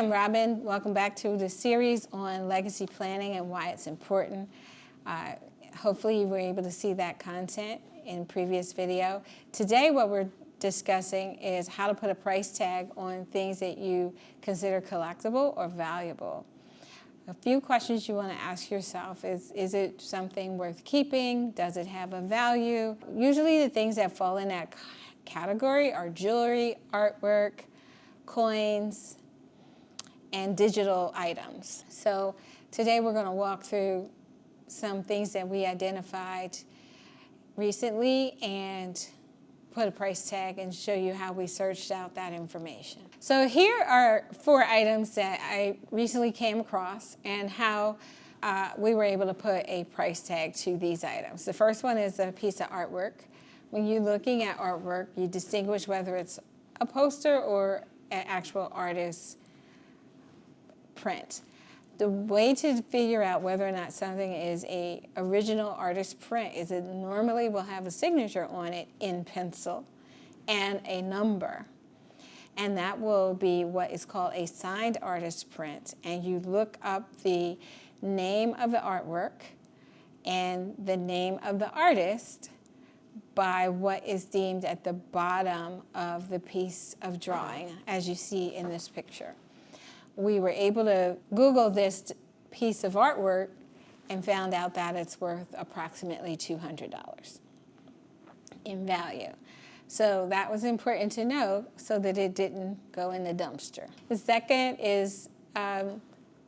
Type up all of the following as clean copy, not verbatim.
I'm Robin. Welcome back to the series on legacy planning and why it's important. Hopefully you were able to see that content in previous video. Today what we're discussing is how to put a price tag on things that you consider collectible or valuable. A few questions you want to ask yourself is it something worth keeping? Does it have a value? Usually the things that fall in that category are jewelry, artwork, coins, and digital items. So today we're going to walk through some things that we identified recently and put a price tag and show you how we searched out that information. So here are 4 items that I recently came across and how we were able to put a price tag to these items. The first one is a piece of artwork. When you're looking at artwork, you distinguish whether it's a poster or an actual artist print. The way to figure out whether or not something is a original artist print is it normally will have a signature on it in pencil and a number. And that will be what is called a signed artist print. And you look up the name of the artwork and the name of the artist by what is deemed at the bottom of the piece of drawing, as you see in this picture. We were able to Google this piece of artwork and found out that it's worth approximately $200 in value. So that was important to know so that it didn't go in the dumpster. The second is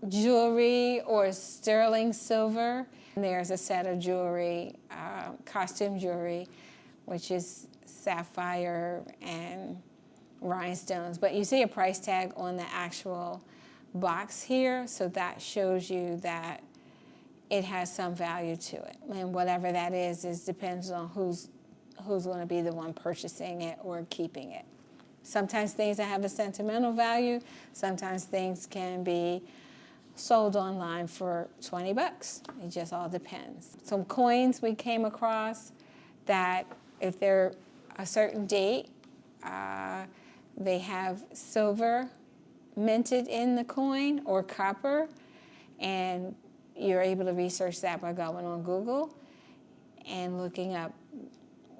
jewelry or sterling silver. There's a set of jewelry, costume jewelry, which is sapphire and rhinestones. But you see a price tag on the actual box here, so that shows you that it has some value to it. And whatever that is depends on who's going to be the one purchasing it or keeping it. Sometimes things that have a sentimental value, sometimes things can be sold online for 20 bucks. It just all depends. Some coins we came across that if they're a certain date, they have silver minted in the coin or copper, and you're able to research that by going on Google and looking up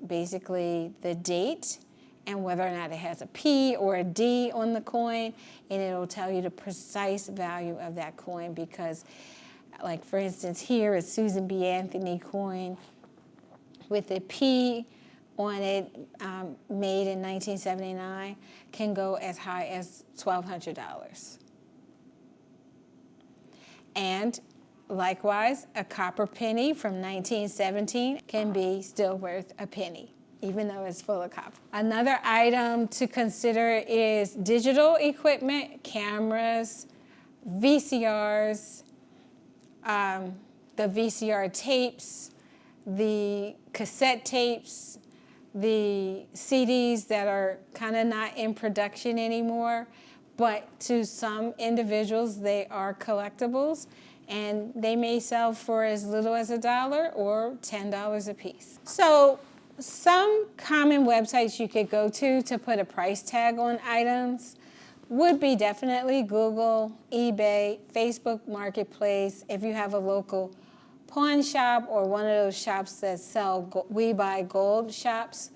basically the date and whether or not it has a P or a D on the coin, and it'll tell you the precise value of that coin because, like for instance, here is Susan B. Anthony coin with a P on it, made in 1979, can go as high as $1,200. And likewise, a copper penny from 1917 can be still worth a penny, even though it's full of copper. Another item to consider is digital equipment, cameras, VCRs, the VCR tapes, the cassette tapes, the CDs that are kind of not in production anymore, but to some individuals they are collectibles and they may sell for as little as $1 or $10 a piece. So some common websites you could go to put a price tag on items would be definitely Google, eBay, Facebook Marketplace. If you have a local pawn shop or one of those shops that sell We Buy Gold shops,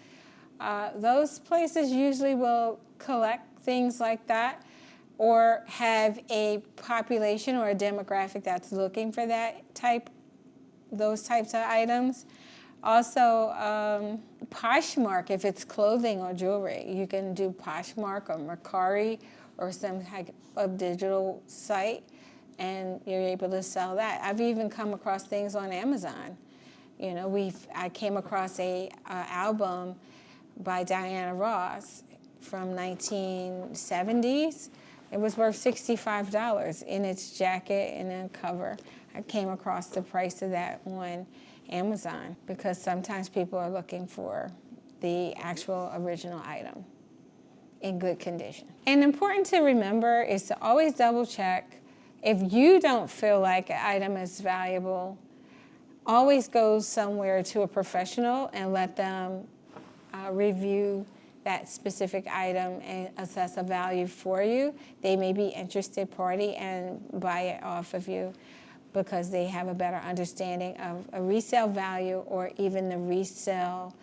those places usually will collect things like that or have a population or a demographic that's looking for those types of items. Also, Poshmark, if it's clothing or jewelry, you can do Poshmark or Mercari or some type of digital site, and you're able to sell that. I've even come across things on Amazon. You know, I came across a album by Diana Ross from 1970s. It was worth $65 in its jacket and then cover. I came across the price of that on Amazon because sometimes people are looking for the actual original item in good condition. And important to remember is to always double check. If you don't feel like an item is valuable, always go somewhere to a professional and let them review that specific item and assess a value for you, they may be interested party and buy it off of you because they have a better understanding of a resale value or even the resale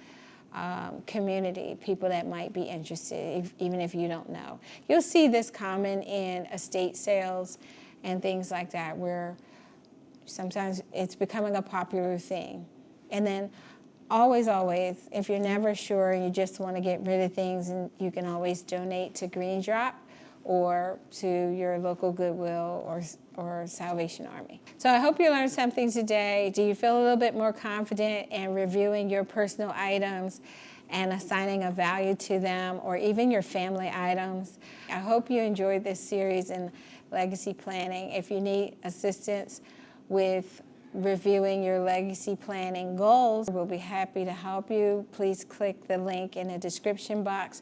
community, people that might be interested, even if you don't know. You'll see this common in estate sales and things like that, where sometimes it's becoming a popular thing. And then always, if you're never sure and you just want to get rid of things, and you can always donate to Green Drop or to your local Goodwill or Salvation Army. So I hope you learned something today. Do you feel a little bit more confident in reviewing your personal items and assigning a value to them, or even your family items? I hope you enjoyed this series in legacy planning. If you need assistance with reviewing your legacy planning goals, we'll be happy to help you. Please click the link in the description box